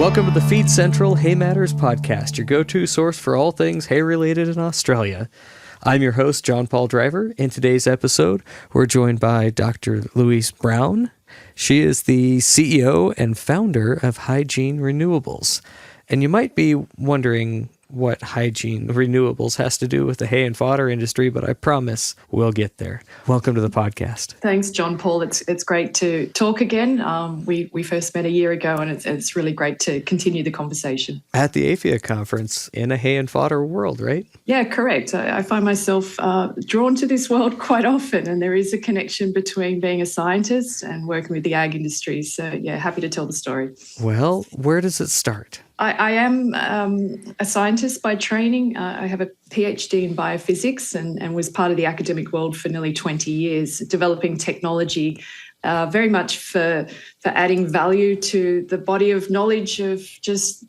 Welcome to the Feed Central Hay Matters podcast, your go-to source for all things hay-related in Australia. I'm your host, John Paul Driver. In today's episode, we're joined by Dr. Louise Brown. She is the CEO and founder of Hygiene Renewables. And you might be wondering what Hygiene Renewables has to do with the hay and fodder industry, but I promise we'll get there. Welcome to the podcast. Thanks, John Paul. It's great to talk again. We first met a year ago, and it's really great to continue the conversation. At the AFIA conference in a hay and fodder world, right? Yeah, correct. I find myself drawn to this world quite often, and there is a connection between being a scientist and working with the ag industry. So yeah, happy to tell the story. Well, where does it start? I am a scientist by training. I have a PhD in biophysics and was part of the academic world for nearly 20 years, developing technology very much for adding value to the body of knowledge of just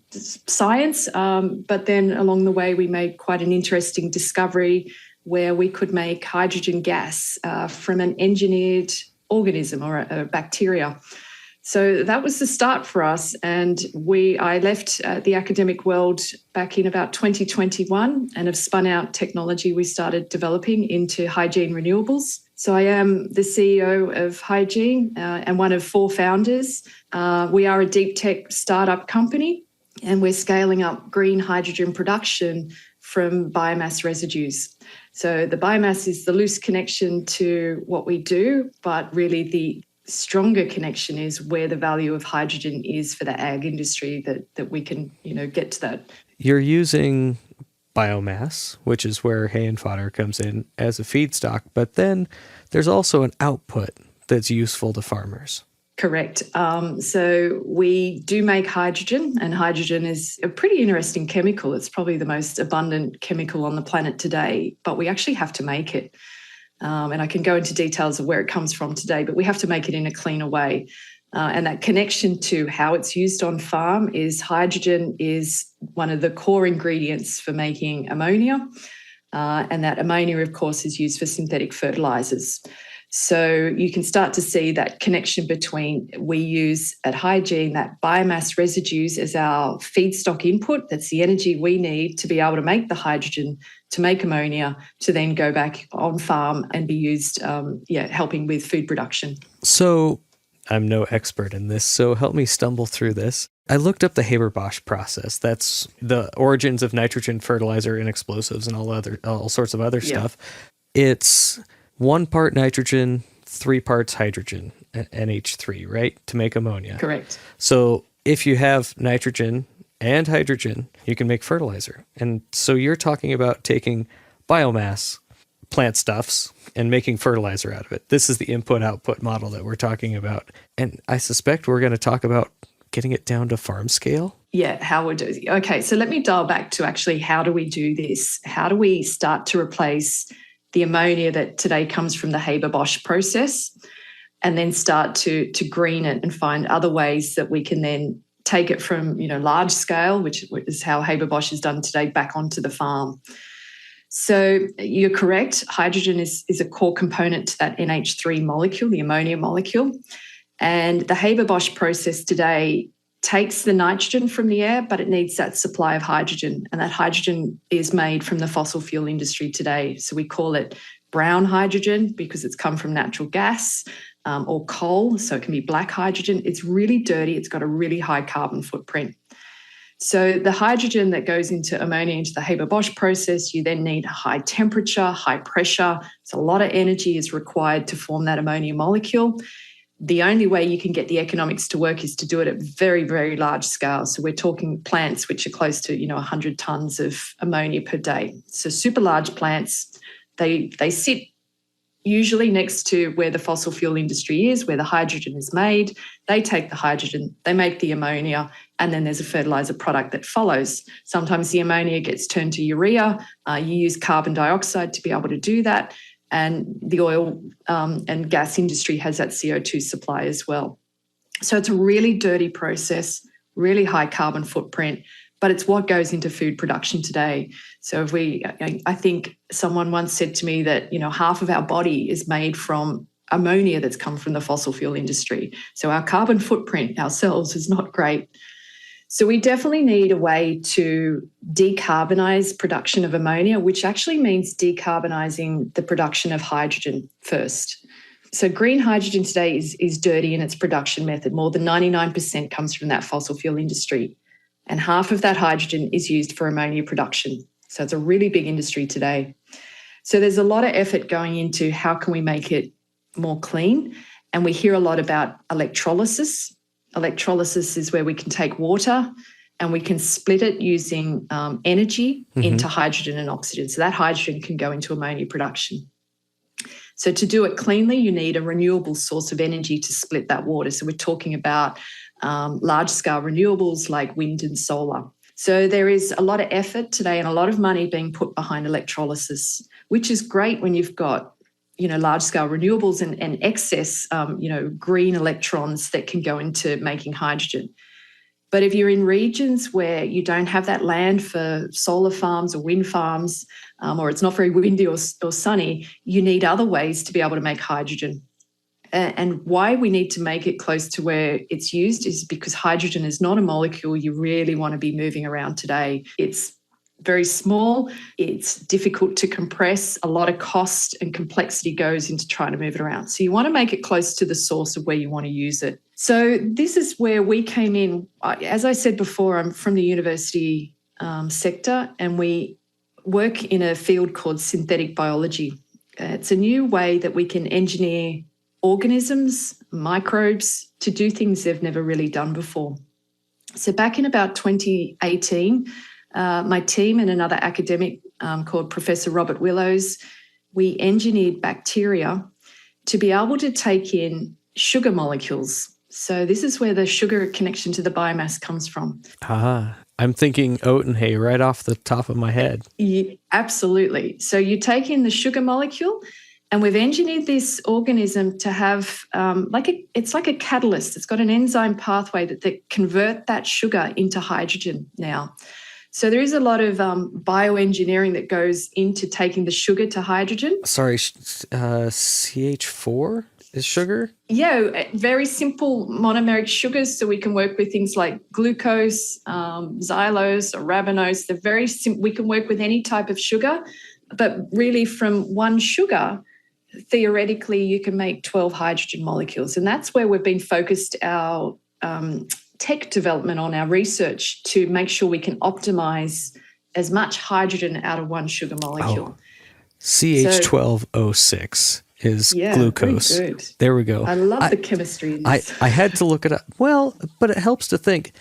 science. But then along the way, we made quite an interesting discovery where we could make hydrogen gas from an engineered organism or a bacteria. So that was the start for us, and I left the academic world back in about 2021 and have spun out technology we started developing into Hygiene Renewables. So I am the CEO of Hygiene and one of 4 founders. We are a deep tech startup company, and we're scaling up green hydrogen production from biomass residues. So the biomass is the loose connection to what we do, but really the stronger connection is where the value of hydrogen is for the ag industry, that we can, get to that. You're using biomass, which is where hay and fodder comes in as a feedstock, but then there's also an output that's useful to farmers. Correct. So we do make hydrogen, and hydrogen is a pretty interesting chemical. It's probably the most abundant chemical on the planet today, but we actually have to make it. And I can go into details of where it comes from today, but we have to make it in a cleaner way. And that connection to how it's used on farm is hydrogen is one of the core ingredients for making ammonia. And that ammonia, of course, is used for synthetic fertilizers. So you can start to see that connection between, we use at Hygiene that biomass residues as our feedstock input. That's the energy we need to be able to make the hydrogen, to make ammonia, to then go back on farm and be used, helping with food production. So I'm no expert in this, so help me stumble through this. I looked up the Haber-Bosch process. That's the origins of nitrogen fertilizer and explosives and all sorts of other stuff. It's 1 part nitrogen, 3 parts hydrogen, NH3, right, to make ammonia. Correct. So if you have nitrogen and hydrogen, you can make fertilizer. And so you're talking about taking biomass, plant stuffs, and making fertilizer out of it. This is the input-output model that we're talking about. And I suspect we're going to talk about getting it down to farm scale. Yeah, how we're doing. Okay, so let me dial back to actually how do we do this? How do we start to replace the ammonia that today comes from the Haber-Bosch process and then start to green it and find other ways that we can then take it from, large scale, which is how Haber-Bosch is done today, back onto the farm. So you're correct. Hydrogen is a core component to that NH3 molecule, the ammonia molecule. And the Haber-Bosch process today takes the nitrogen from the air, but it needs that supply of hydrogen. And that hydrogen is made from the fossil fuel industry today. So we call it brown hydrogen because it's come from natural gas or coal. So it can be black hydrogen. It's really dirty. It's got a really high carbon footprint. So the hydrogen that goes into ammonia, into the Haber-Bosch process, you then need high temperature, high pressure. So a lot of energy is required to form that ammonia molecule. The only way you can get the economics to work is to do it at very, very large scale. So we're talking plants which are close to, 100 tonnes of ammonia per day. So super large plants, they sit usually next to where the fossil fuel industry is, where the hydrogen is made. They take the hydrogen, they make the ammonia, and then there's a fertiliser product that follows. Sometimes the ammonia gets turned to urea. You use carbon dioxide to be able to do that. And the oil and gas industry has that CO2 supply as well. So it's a really dirty process, really high carbon footprint, but it's what goes into food production today. So I think someone once said to me that, half of our body is made from ammonia that's come from the fossil fuel industry. So our carbon footprint ourselves is not great. So we definitely need a way to decarbonize production of ammonia, which actually means decarbonizing the production of hydrogen first. So green hydrogen today is dirty in its production method. More than 99% comes from that fossil fuel industry. And half of that hydrogen is used for ammonia production. So it's a really big industry today. So there's a lot of effort going into how can we make it more clean. And we hear a lot about electrolysis. Electrolysis is where we can take water and we can split it using energy into hydrogen and oxygen. So that hydrogen can go into ammonia production. So to do it cleanly, you need a renewable source of energy to split that water. So we're talking about large-scale renewables like wind and solar. So there is a lot of effort today and a lot of money being put behind electrolysis, which is great when you've got large-scale renewables and excess, green electrons that can go into making hydrogen. But if you're in regions where you don't have that land for solar farms or wind farms, or it's not very windy or sunny, you need other ways to be able to make hydrogen. And why we need to make it close to where it's used is because hydrogen is not a molecule you really want to be moving around today. It's very small, it's difficult to compress, a lot of cost and complexity goes into trying to move it around. So you want to make it close to the source of where you want to use it. So this is where we came in. As I said before, I'm from the university sector, and we work in a field called synthetic biology. It's a new way that we can engineer organisms, microbes, to do things they've never really done before. So back in about 2018, my team and another academic called Professor Robert Willows, we engineered bacteria to be able to take in sugar molecules. So this is where the sugar connection to the biomass comes from. I'm thinking oat and hay right off the top of my head. Yeah, absolutely. So you take in the sugar molecule, and we've engineered this organism to have it's like a catalyst. It's got an enzyme pathway that convert that sugar into hydrogen now. So there is a lot of bioengineering that goes into taking the sugar to hydrogen. Sorry, CH4 is sugar? Yeah, very simple monomeric sugars. So we can work with things like glucose, xylose, or ribose. They're very simple. We can work with any type of sugar, but really from one sugar, theoretically, you can make 12 hydrogen molecules. And that's where we've been focused our tech development on, our research, to make sure we can optimize as much hydrogen out of one sugar molecule. CH12O6 is glucose. Very good. There we go. I love the chemistry in this. I had to look it up. Well, but it helps to think.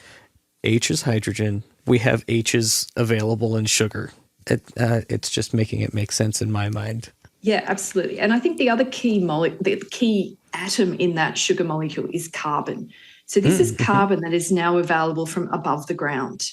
H is hydrogen. We have H's available in sugar. It's just making it make sense in my mind. Yeah, absolutely. And I think the other the key atom in that sugar molecule is carbon. So this is carbon that is now available from above the ground.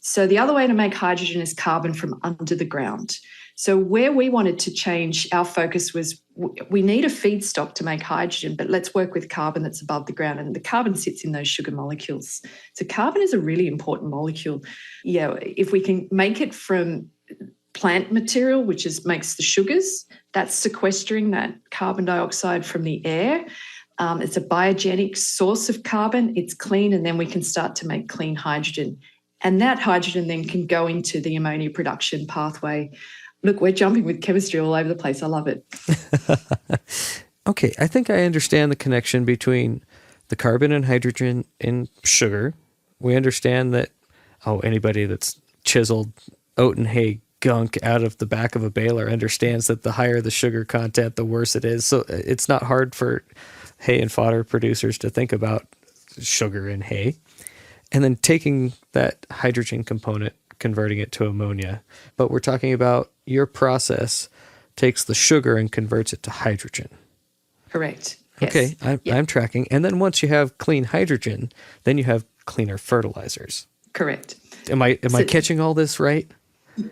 So the other way to make hydrogen is carbon from under the ground. So where we wanted to change our focus was we need a feedstock to make hydrogen, but let's work with carbon that's above the ground, and the carbon sits in those sugar molecules. So carbon is a really important molecule. Yeah, if we can make it from plant material, which makes the sugars, that's sequestering that carbon dioxide from the air. It's a biogenic source of carbon. It's clean, and then we can start to make clean hydrogen. And that hydrogen then can go into the ammonia production pathway. Look, we're jumping with chemistry all over the place. I love it. Okay, I think I understand the connection between the carbon and hydrogen in sugar. We understand that, anybody that's chiseled oat and hay gunk out of the back of a baler understands that the higher the sugar content, the worse it is. So it's not hard for hay and fodder producers to think about sugar in hay. And then taking that hydrogen component, converting it to ammonia. But we're talking about your process takes the sugar and converts it to hydrogen. Correct. Yes. Okay, I'm tracking. And then once you have clean hydrogen, then you have cleaner fertilizers. Correct. Am I catching all this right?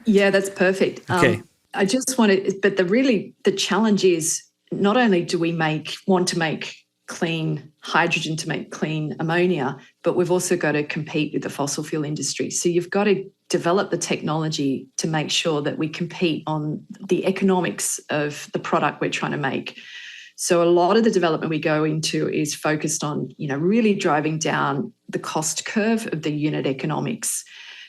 Yeah, that's perfect. Okay. I just want to, but the challenge is not only do we want to make clean hydrogen to make clean ammonia, but we've also got to compete with the fossil fuel industry. So you've got to develop the technology to make sure that we compete on the economics of the product we're trying to make. So a lot of the development we go into is focused on, really driving down the cost curve of the unit economics.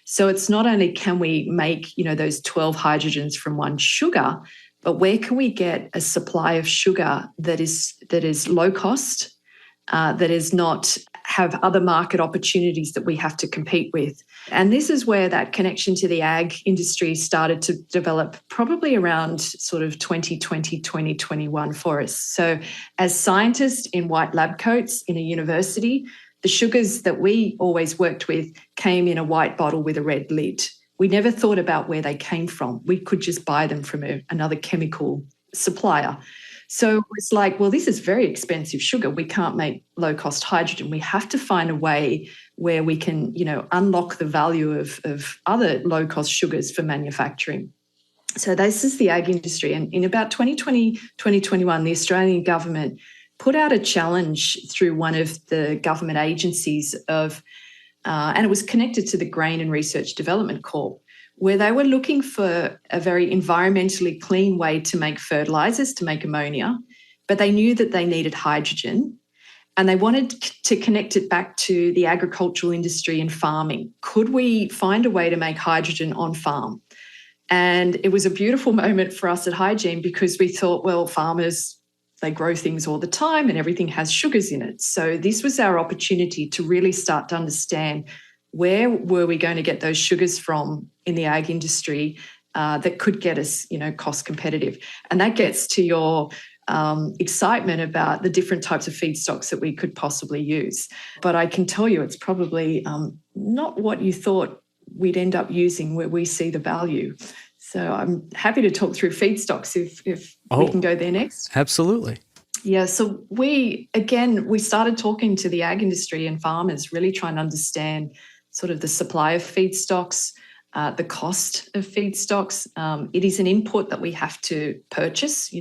So it's not only can we make, those 12 hydrogens from one sugar, but where can we get a supply of sugar that is low cost, that is not have other market opportunities that we have to compete with. And this is where that connection to the ag industry started to develop probably around sort of 2020, 2021 for us. So as scientists in white lab coats in a university, the sugars that we always worked with came in a white bottle with a red lid. We never thought about where they came from. We could just buy them from another chemical supplier. So it's like, well, this is very expensive sugar. We can't make low-cost hydrogen. We have to find a way where we can, unlock the value of other low-cost sugars for manufacturing. So this is the ag industry. And in about 2020, 2021, the Australian government put out a challenge through one of the government agencies and it was connected to the Grain and Research Development Corp, where they were looking for a very environmentally clean way to make fertilizers, to make ammonia, but they knew that they needed hydrogen and they wanted to connect it back to the agricultural industry and farming. Could we find a way to make hydrogen on farm? And it was a beautiful moment for us at Hygiene because we thought, well, farmers, they grow things all the time and everything has sugars in it. So this was our opportunity to really start to understand where were we going to get those sugars from in the ag industry that could get us, cost competitive. And that gets to your excitement about the different types of feedstocks that we could possibly use. But I can tell you it's probably not what you thought we'd end up using where we see the value. So I'm happy to talk through feedstocks if we can go there next. Absolutely. Yeah, so we started talking to the ag industry and farmers, really trying to understand sort of the supply of feedstocks, the cost of feedstocks. It is an input that we have to purchase.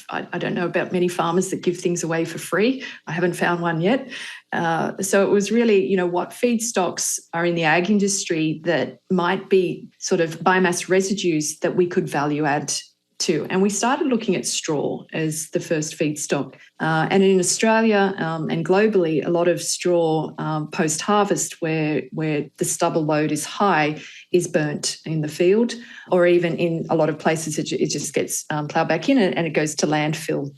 I don't know about many farmers that give things away for free. I haven't found one yet. So it was really, what feedstocks are in the ag industry that might be sort of biomass residues that we could value add to. And we started looking at straw as the first feedstock. And in Australia and globally, a lot of straw post-harvest where the stubble load is high is burnt in the field, or even in a lot of places it just gets ploughed back in and it goes to landfill.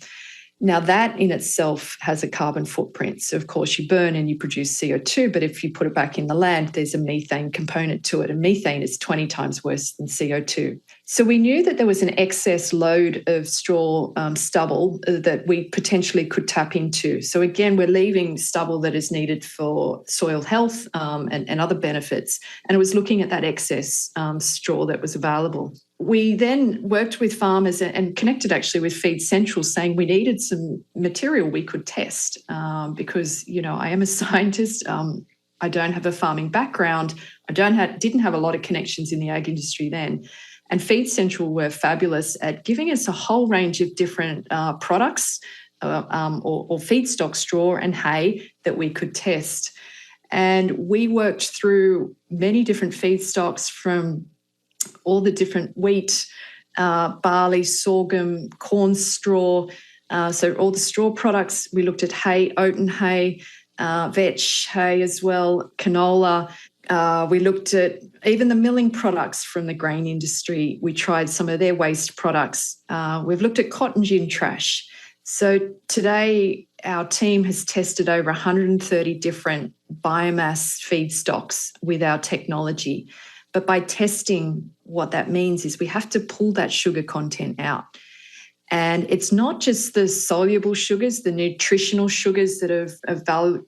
Now, that in itself has a carbon footprint. So, of course, you burn and you produce CO2, but if you put it back in the land, there's a methane component to it. And methane is 20 times worse than CO2. So we knew that there was an excess load of straw stubble that we potentially could tap into. So, again, we're leaving stubble that is needed for soil health and other benefits. And it was looking at that excess straw that was available. We then worked with farmers and connected actually with Feed Central, saying we needed some material we could test because, I am a scientist. I don't have a farming background. I didn't have a lot of connections in the ag industry then. And Feed Central were fabulous at giving us a whole range of different products or feedstock, straw and hay that we could test. And we worked through many different feedstocks from all the different wheat, barley, sorghum, corn straw. So all the straw products, we looked at hay, oaten hay, vetch hay as well, canola. We looked at even the milling products from the grain industry. We tried some of their waste products. We've looked at cotton gin trash. So today our team has tested over 130 different biomass feedstocks with our technology. But by testing, what that means is we have to pull that sugar content out. And it's not just the soluble sugars, the nutritional sugars that have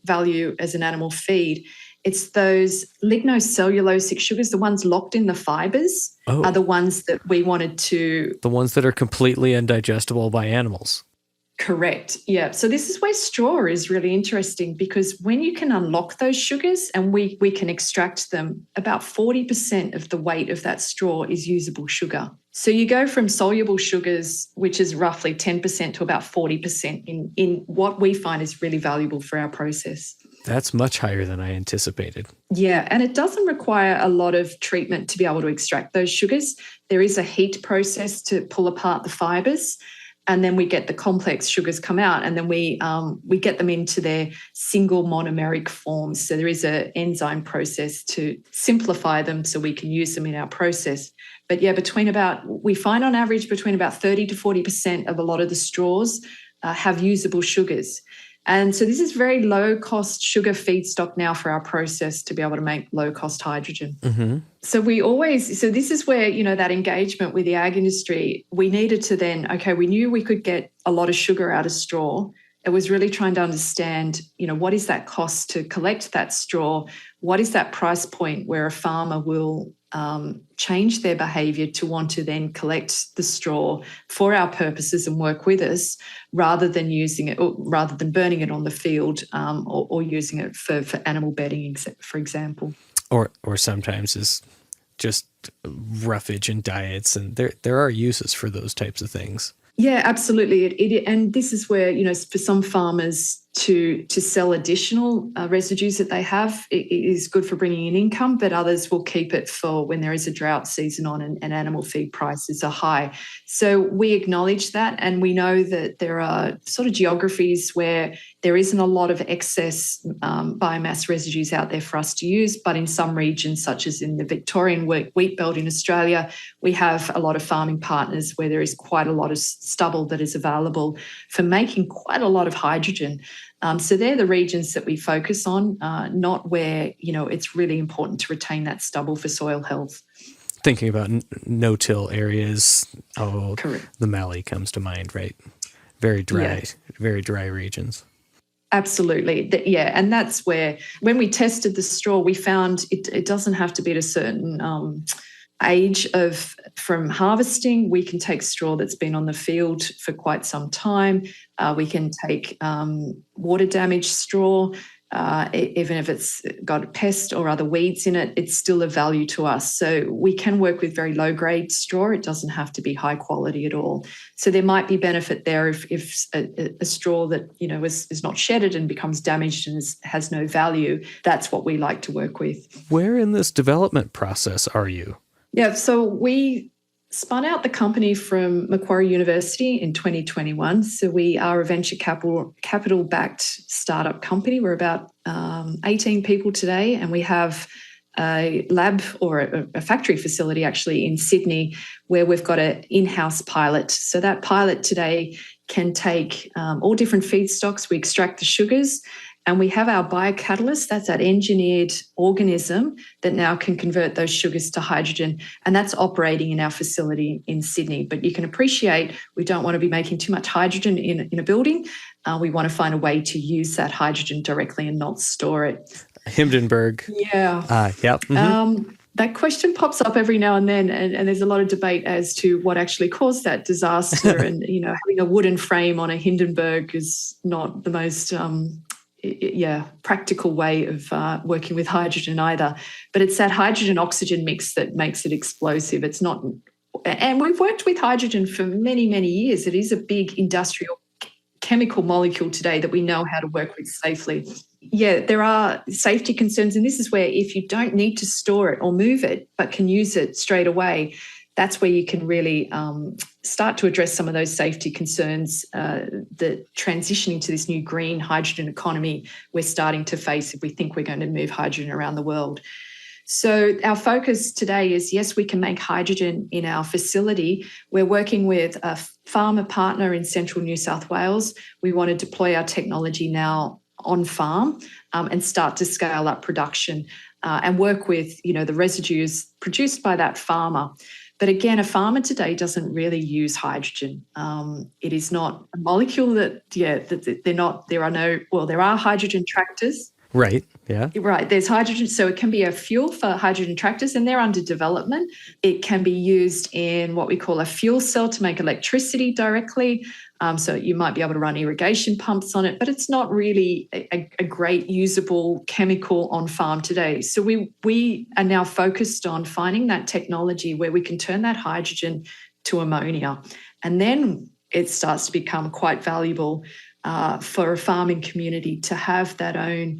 value as an animal feed. It's those lignocellulosic sugars, the ones locked in the fibers, are the ones that we wanted to... The ones that are completely indigestible by animals. Correct. Yeah. So this is where straw is really interesting, because when you can unlock those sugars and we can extract them, about 40% of the weight of that straw is usable sugar. So you go from soluble sugars, which is roughly 10%, to about 40% in what we find is really valuable for our process. That's much higher than I anticipated. Yeah, and it doesn't require a lot of treatment to be able to extract those sugars. There is a heat process to pull apart the fibers. and then we get the complex sugars come out, and then we get them into their single monomeric forms. So there is an enzyme process to simplify them so we can use them in our process. But yeah, we find on average between about 30 to 40% of a lot of the straws have usable sugars. And so this is very low-cost sugar feedstock now for our process to be able to make low-cost hydrogen. Mm-hmm. So this is where, that engagement with the ag industry, we needed to then, we knew we could get a lot of sugar out of straw. It was really trying to understand, what is that cost to collect that straw? What is that price point where a farmer will change their behaviour to want to then collect the straw for our purposes and work with us, rather than burning it on the field, or using it for animal bedding, for example. Or sometimes is just roughage in diets, and there are uses for those types of things. Yeah, absolutely. And this is where, for some farmers to sell additional residues that they have, it is good for bringing in income, but others will keep it for when there is a drought season on and animal feed prices are high. So we acknowledge that, and we know that there are sort of geographies where there isn't a lot of excess biomass residues out there for us to use, but in some regions, such as in the Victorian wheat belt in Australia, we have a lot of farming partners where there is quite a lot of stubble that is available for making quite a lot of hydrogen. So they're the regions that we focus on, not where, it's really important to retain that stubble for soil health. Thinking about no-till areas, Correct. The Mallee comes to mind, right? Very dry, Very dry regions. Absolutely. And that's where, when we tested the straw, we found it doesn't have to be at a certain age from harvesting. We can take straw that's been on the field for quite some time. We can take water damaged straw, even if it's got a pest or other weeds in it, it's still of value to us. So we can work with very low grade straw. It doesn't have to be high quality at all. So there might be benefit there if a straw that is not shedded and becomes damaged and has no value. That's what we like to work with. Where in this development process are you? Yeah, so we spun out the company from Macquarie University in 2021. So we are a venture capital-backed startup company. We're about 18 people today, and we have a lab or a factory facility actually in Sydney where we've got an in-house pilot. So that pilot today can take all different feedstocks. We extract the sugars, and we have our biocatalyst, that's that engineered organism that now can convert those sugars to hydrogen, and that's operating in our facility in Sydney. But you can appreciate we don't want to be making too much hydrogen in a building. We want to find a way to use that hydrogen directly and not store it. Hindenburg. Yeah. Yep. Mm-hmm. That question pops up every now and then, and there's a lot of debate as to what actually caused that disaster. And, having a wooden frame on a Hindenburg is not the most practical way of working with hydrogen either. But it's that hydrogen-oxygen mix that makes it explosive. It's not, and we've worked with hydrogen for many, many years. It is a big industrial chemical molecule today that we know how to work with safely. Yeah, there are safety concerns, and this is where if you don't need to store it or move it, but can use it straight away, that's where you can really start to address some of those safety concerns that transitioning to this new green hydrogen economy we're starting to face if we think we're going to move hydrogen around the world. So our focus today is, yes, we can make hydrogen in our facility. We're working with a farmer partner in central New South Wales. We want to deploy our technology now on farm and start to scale up production and work with, the residues produced by that farmer. But again, a farmer today doesn't really use hydrogen. It is not a molecule that there are hydrogen tractors. Right, yeah. Right, there's hydrogen. So it can be a fuel for hydrogen tractors, and they're under development. It can be used in what we call a fuel cell to make electricity directly. So you might be able to run irrigation pumps on it, but it's not really a great usable chemical on farm today. So we are now focused on finding that technology where we can turn that hydrogen to ammonia. And then it starts to become quite valuable for a farming community to have that own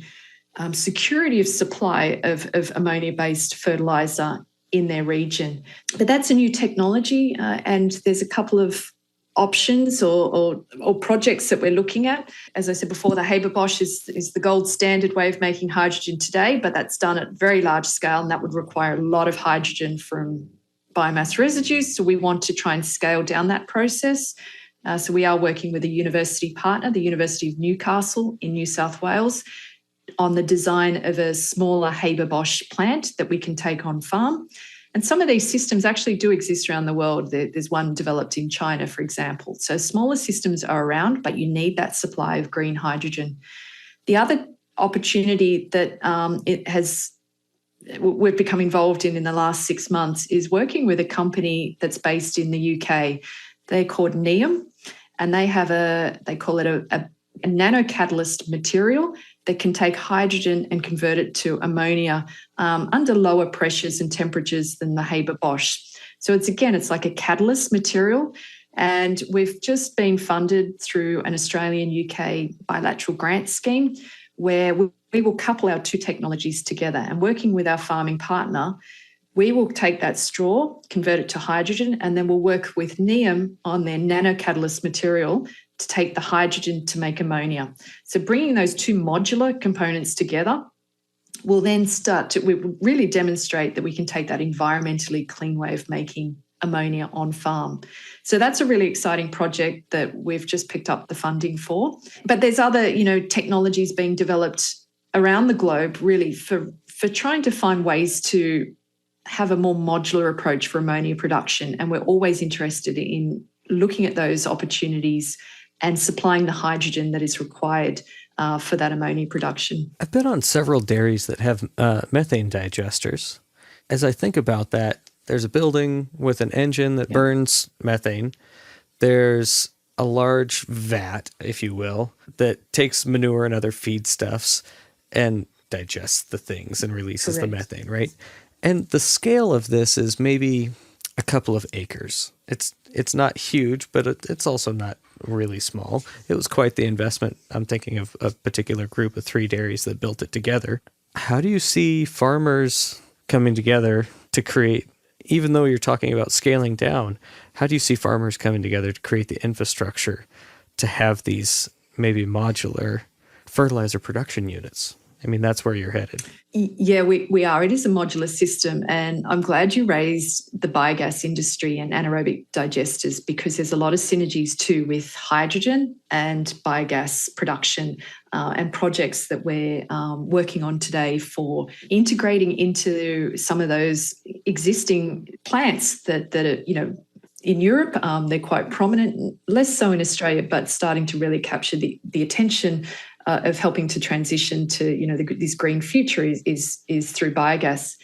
security of supply of ammonia-based fertiliser in their region. But that's a new technology, and there's a couple of options or projects that we're looking at. As I said before, the Haber-Bosch is the gold standard way of making hydrogen today, but that's done at very large scale, and that would require a lot of hydrogen from biomass residues. So we want to try and scale down that process. So we are working with a university partner, the University of Newcastle in New South Wales, on the design of a smaller Haber-Bosch plant that we can take on farm. And some of these systems actually do exist around the world. There's one developed in China, for example. So smaller systems are around, but you need that supply of green hydrogen. The other opportunity that we've become involved in the last 6 months is working with a company that's based in the UK. They're called NEOM, and they call it a nanocatalyst material that can take hydrogen and convert it to ammonia under lower pressures and temperatures than the Haber-Bosch. So it's like a catalyst material, and we've just been funded through an Australian-UK bilateral grant scheme where we will couple our two technologies together, and working with our farming partner, we will take that straw, convert it to hydrogen, and then we'll work with NEOM on their nanocatalyst material to take the hydrogen to make ammonia. So bringing those two modular components together will then we will really demonstrate that we can take that environmentally clean way of making ammonia on farm. So that's a really exciting project that we've just picked up the funding for. But there's other, technologies being developed around the globe really for trying to find ways to have a more modular approach for ammonia production. And we're always interested in looking at those opportunities and supplying the hydrogen that is required for that ammonia production. I've been on several dairies that have methane digesters. As I think about that, there's a building with an engine that burns methane. There's a large vat, if you will, that takes manure and other feedstuffs and digests the things and releases the methane, right? And the scale of this is maybe a couple of acres. It's not huge, but it's also not really small. It was quite the investment. I'm thinking of a particular group of 3 dairies that built it together. How do you see farmers coming together to create, even though you're talking about scaling down, how do you see farmers coming together to create the infrastructure to have these maybe modular fertilizer production units? I mean, that's where you're headed. Yeah, we are. It is a modular system. And I'm glad you raised the biogas industry and anaerobic digesters, because there's a lot of synergies too with hydrogen and biogas production and projects that we're working on today for integrating into some of those existing plants that are, in Europe, they're quite prominent, less so in Australia, but starting to really capture the attention of helping to transition to, this green future is through biogas.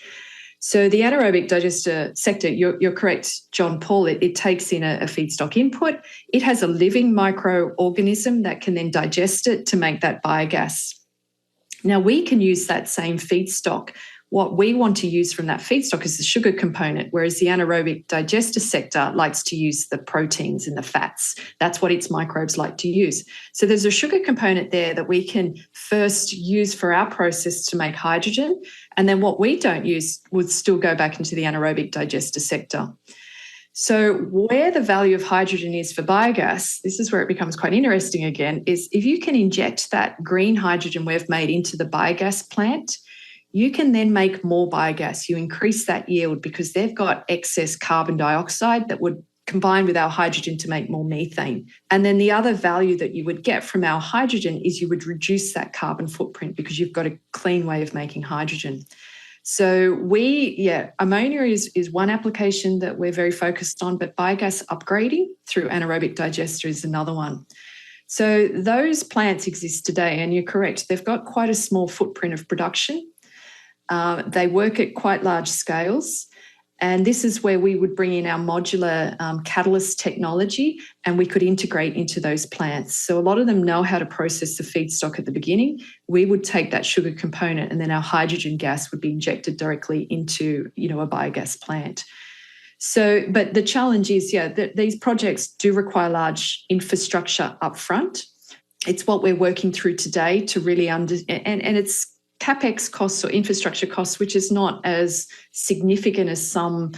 So the anaerobic digester sector, you're correct, John Paul, it takes in a feedstock input. It has a living microorganism that can then digest it to make that biogas. Now we can use that same feedstock. What we want to use from that feedstock is the sugar component, whereas the anaerobic digester sector likes to use the proteins and the fats. That's what its microbes like to use. So there's a sugar component there that we can first use for our process to make hydrogen, and then what we don't use would still go back into the anaerobic digester sector. So where the value of hydrogen is for biogas, this is where it becomes quite interesting again, is if you can inject that green hydrogen we've made into the biogas plant, you can then make more biogas. You increase that yield because they've got excess carbon dioxide that would combine with our hydrogen to make more methane. And then the other value that you would get from our hydrogen is you would reduce that carbon footprint because you've got a clean way of making hydrogen. So ammonia is one application that we're very focused on, but biogas upgrading through anaerobic digester is another one. So those plants exist today, and you're correct, they've got quite a small footprint of production. They work at quite large scales, and this is where we would bring in our modular catalyst technology, and we could integrate into those plants. So a lot of them know how to process the feedstock at the beginning. We would take that sugar component, and then our hydrogen gas would be injected directly into, a biogas plant. So, but the challenge is, that these projects do require large infrastructure upfront. It's what we're working through today to really and it's CapEx costs or infrastructure costs, which is not as significant as some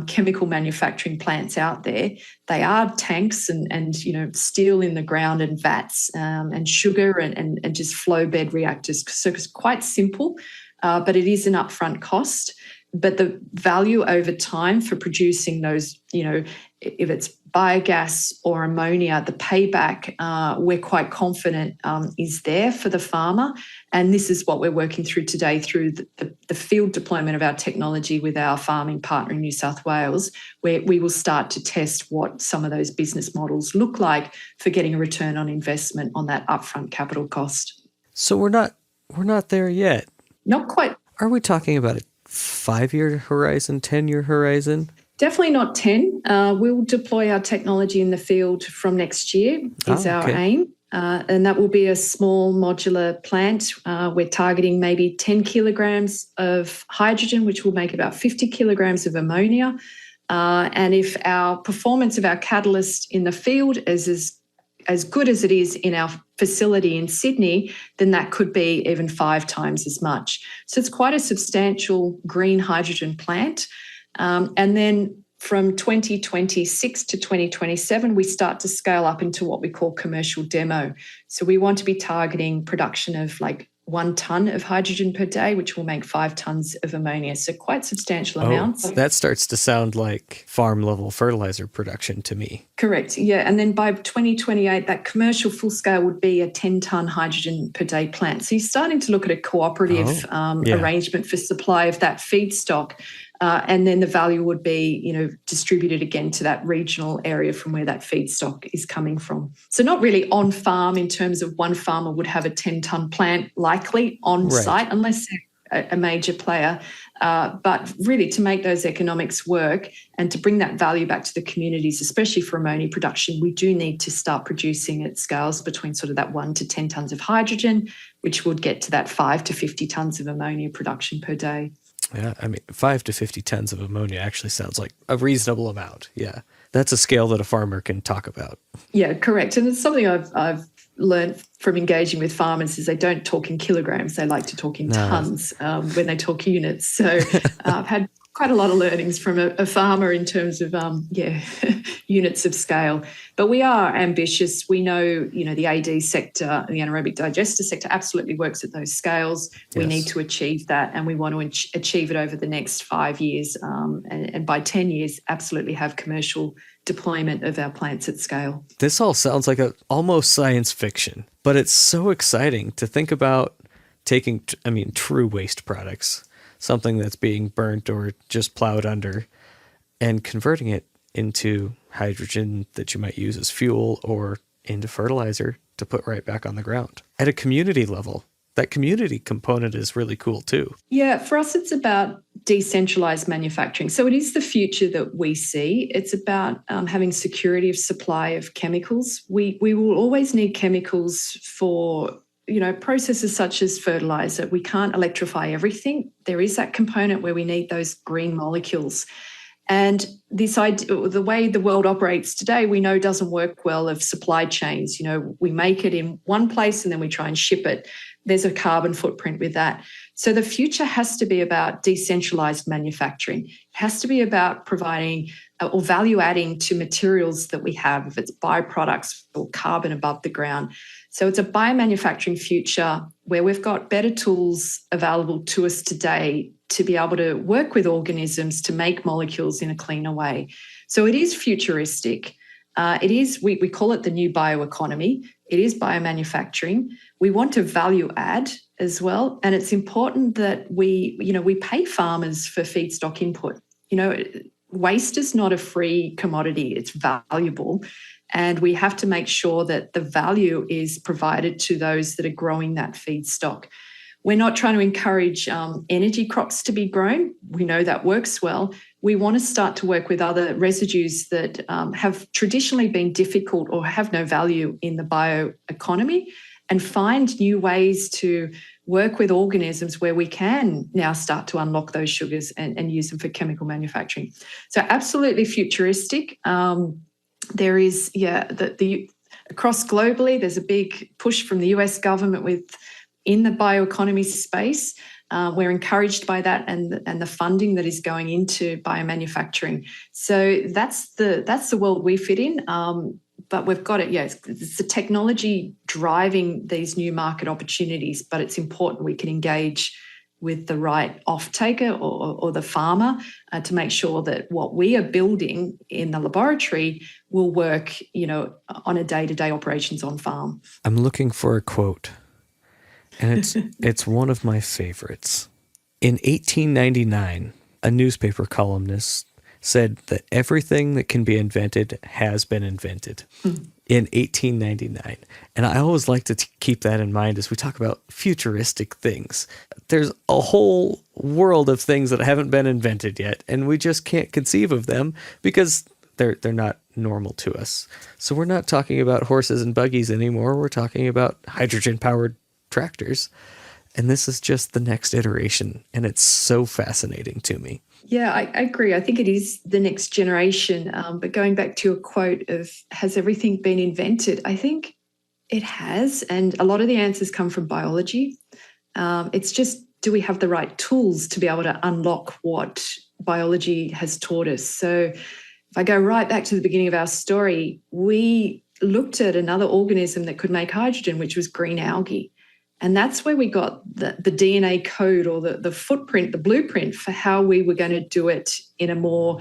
chemical manufacturing plants out there. They are tanks and steel in the ground and vats and sugar and just flow bed reactors. So it's quite simple, but it is an upfront cost. But the value over time for producing those, if it's biogas or ammonia, the payback, we're quite confident is there for the farmer. And this is what we're working through today through the field deployment of our technology with our farming partner in New South Wales, where we will start to test what some of those business models look like for getting a return on investment on that upfront capital cost. So we're not there yet. Not quite. Are we talking about a 5-year horizon, 10-year horizon? Definitely not 10. We'll deploy our technology in the field from next year is our aim. And that will be a small modular plant. We're targeting maybe 10 kilograms of hydrogen, which will make about 50 kilograms of ammonia. And if our performance of our catalyst in the field is as good as it is in our facility in Sydney, then that could be even 5 times as much. So it's quite a substantial green hydrogen plant. And then from 2026 to 2027, we start to scale up into what we call commercial demo. So we want to be targeting production of like 1 tonne of hydrogen per day, which will make 5 tonnes of ammonia. So quite substantial amounts. That starts to sound like farm level fertilizer production to me. Correct. Yeah. And then by 2028, that commercial full scale would be a 10-tonne hydrogen per day plant. So you're starting to look at a cooperative arrangement for supply of that feedstock. And then the value would be, distributed again to that regional area from where that feedstock is coming from. So not really on farm in terms of one farmer would have a 10-tonne plant likely on site, unless they're a major player. But really to make those economics work and to bring that value back to the communities, especially for ammonia production, we do need to start producing at scales between sort of that 1 to 10 tonnes of hydrogen, which would get to that 5 to 50 tonnes of ammonia production per day. Yeah, 5 to 50 tons of ammonia actually sounds like a reasonable amount. Yeah, that's a scale that a farmer can talk about. Yeah, correct. And it's something I've learned from engaging with farmers is they don't talk in kilograms. They like to talk in tons when they talk units. So I've had quite a lot of learnings from a farmer in terms of, units of scale. But we are ambitious. We know, the AD sector, the anaerobic digester sector absolutely works at those scales. Yes. We need to achieve that, and we want to achieve it over the next 5 years. And by 10 years, absolutely have commercial deployment of our plants at scale. This all sounds like almost science fiction, but it's so exciting to think about taking, true waste products, something that's being burnt or just plowed under, and converting it into hydrogen that you might use as fuel or into fertilizer to put right back on the ground. At a community level, that community component is really cool too. Yeah, for us, it's about decentralized manufacturing. So it is the future that we see. It's about having security of supply of chemicals. We will always need chemicals for processes such as fertilizer. We can't electrify everything. There is that component where we need those green molecules. And this idea, the way the world operates today, we know doesn't work well of supply chains. We make it in one place and then we try and ship it. There's a carbon footprint with that. So the future has to be about decentralized manufacturing. It has to be about providing or value adding to materials that we have, if it's byproducts or carbon above the ground. So it's a biomanufacturing future where we've got better tools available to us today to be able to work with organisms to make molecules in a cleaner way. So it is futuristic. We call it the new bioeconomy. It is biomanufacturing. We want to value add as well. And it's important that we pay farmers for feedstock input. Waste is not a free commodity. It's valuable. And we have to make sure that the value is provided to those that are growing that feedstock. We're not trying to encourage energy crops to be grown. We know that works well. We want to start to work with other residues that have traditionally been difficult or have no value in the bioeconomy, and find new ways to work with organisms where we can now start to unlock those sugars and use them for chemical manufacturing. So absolutely futuristic. There is, across globally, there's a big push from the US government in the bioeconomy space. We're encouraged by that and the funding that is going into biomanufacturing. So that's the world we fit in. But we've got it, it's the technology driving these new market opportunities, but it's important we can engage with the right off-taker or the farmer to make sure that what we are building in the laboratory will work, on a day-to-day operations on farm. I'm looking for a quote, and it's one of my favorites. In 1899, a newspaper columnist said that everything that can be invented has been invented in 1899. And I always like to keep that in mind as we talk about futuristic things. There's a whole world of things that haven't been invented yet, and we just can't conceive of them because they're not normal to us. So we're not talking about horses and buggies anymore. We're talking about hydrogen-powered tractors. And this is just the next iteration, and it's so fascinating to me. Yeah, I agree. I think it is the next generation. But going back to your quote of, has everything been invented? I think it has. And a lot of the answers come from biology. It's just, do we have the right tools to be able to unlock what biology has taught us? So if I go right back to the beginning of our story, we looked at another organism that could make hydrogen, which was green algae. And that's where we got the DNA code or the footprint, the blueprint for how we were going to do it in a more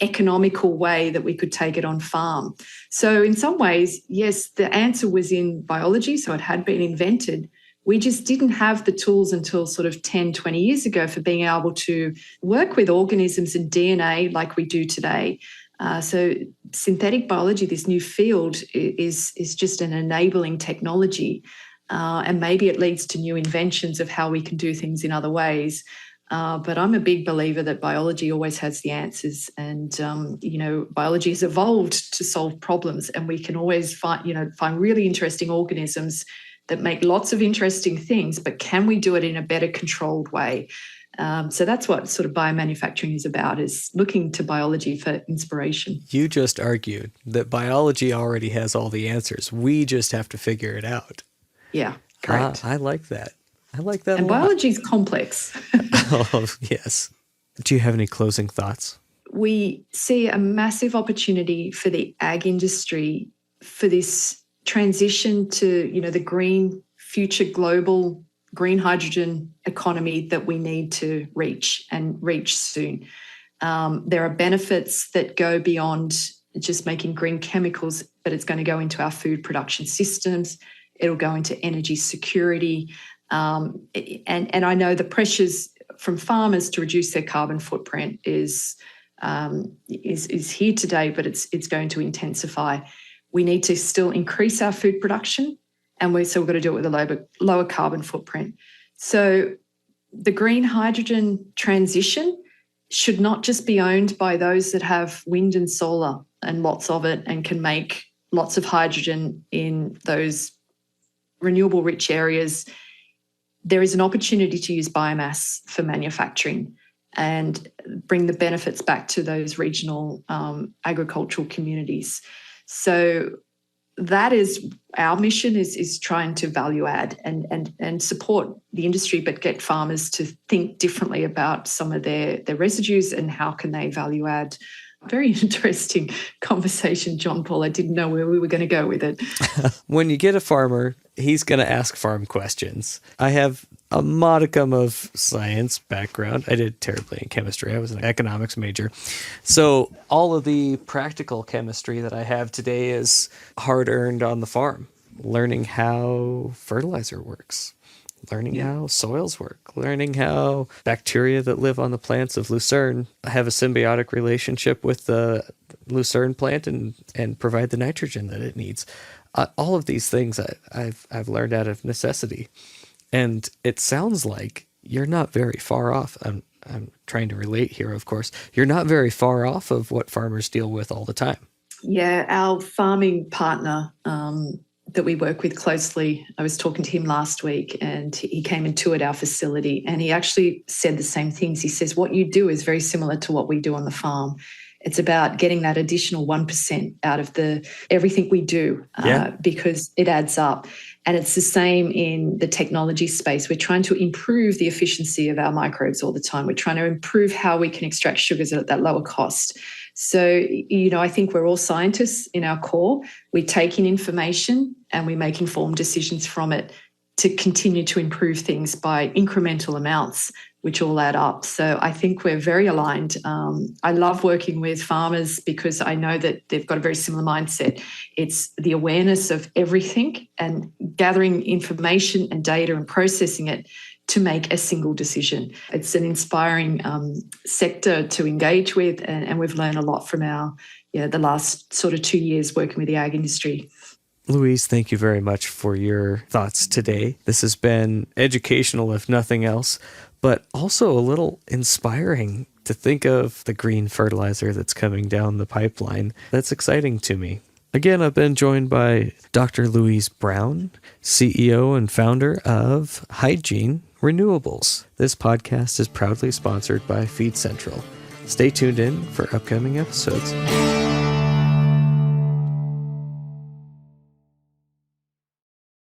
economical way that we could take it on farm. So in some ways, yes, the answer was in biology, so it had been invented. We just didn't have the tools until sort of 10, 20 years ago for being able to work with organisms and DNA like we do today. So synthetic biology, this new field, is just an enabling technology. And maybe it leads to new inventions of how we can do things in other ways. But I'm a big believer that biology always has the answers. And, biology has evolved to solve problems, and we can always find really interesting organisms that make lots of interesting things, but can we do it in a better controlled way? So that's what sort of biomanufacturing is about, is looking to biology for inspiration. You just argued that biology already has all the answers. We just have to figure it out. Yeah, correct. I like that. I like that. And biology is complex. Oh, yes. Do you have any closing thoughts? We see a massive opportunity for the ag industry for this transition to, the green future global green hydrogen economy that we need to reach soon. There are benefits that go beyond just making green chemicals, but it's going to go into our food production systems. It'll go into energy security. And I know the pressures from farmers to reduce their carbon footprint is here today, but it's going to intensify. We need to still increase our food production, and we've got to do it with a lower carbon footprint. So the green hydrogen transition should not just be owned by those that have wind and solar and lots of it and can make lots of hydrogen in those renewable rich areas. There is an opportunity to use biomass for manufacturing and bring the benefits back to those regional agricultural communities. So that is our mission, is trying to value add and support the industry, but get farmers to think differently about some of their residues and how can they value add. Very interesting conversation, John Paul. I didn't know where we were going to go with it. When you get a farmer, he's going to ask farm questions. I have a modicum of science background. I did terribly in chemistry. I was an economics major. So all of the practical chemistry that I have today is hard-earned on the farm, learning how fertilizer works, learning how soils work, learning how bacteria that live on the plants of lucerne have a symbiotic relationship with the lucerne plant and provide the nitrogen that it needs. All of these things I've learned out of necessity. And it sounds like you're not very far off. I'm trying to relate here, of course. You're not very far off of what farmers deal with all the time. Yeah, our farming partner that we work with closely, I was talking to him last week, and he came and toured our facility, and he actually said the same things. He says, what you do is very similar to what we do on the farm. It's about getting that additional 1% out of everything we do because it adds up. And it's the same in the technology space. We're trying to improve the efficiency of our microbes all the time. We're trying to improve how we can extract sugars at that lower cost. So, I think we're all scientists in our core. We take in information and we make informed decisions from it to continue to improve things by incremental amounts, which all add up. So I think we're very aligned. I love working with farmers because I know that they've got a very similar mindset. It's the awareness of everything and gathering information and data and processing it to make a single decision. It's an inspiring sector to engage with, and we've learned a lot from the last sort of 2 years working with the ag industry. Louise, thank you very much for your thoughts today. This has been educational, if nothing else, but also a little inspiring to think of the green fertilizer that's coming down the pipeline. That's exciting to me. Again, I've been joined by Dr. Louise Brown, CEO and founder of Hygiene Renewables. This podcast is proudly sponsored by Feed Central. Stay tuned in for upcoming episodes.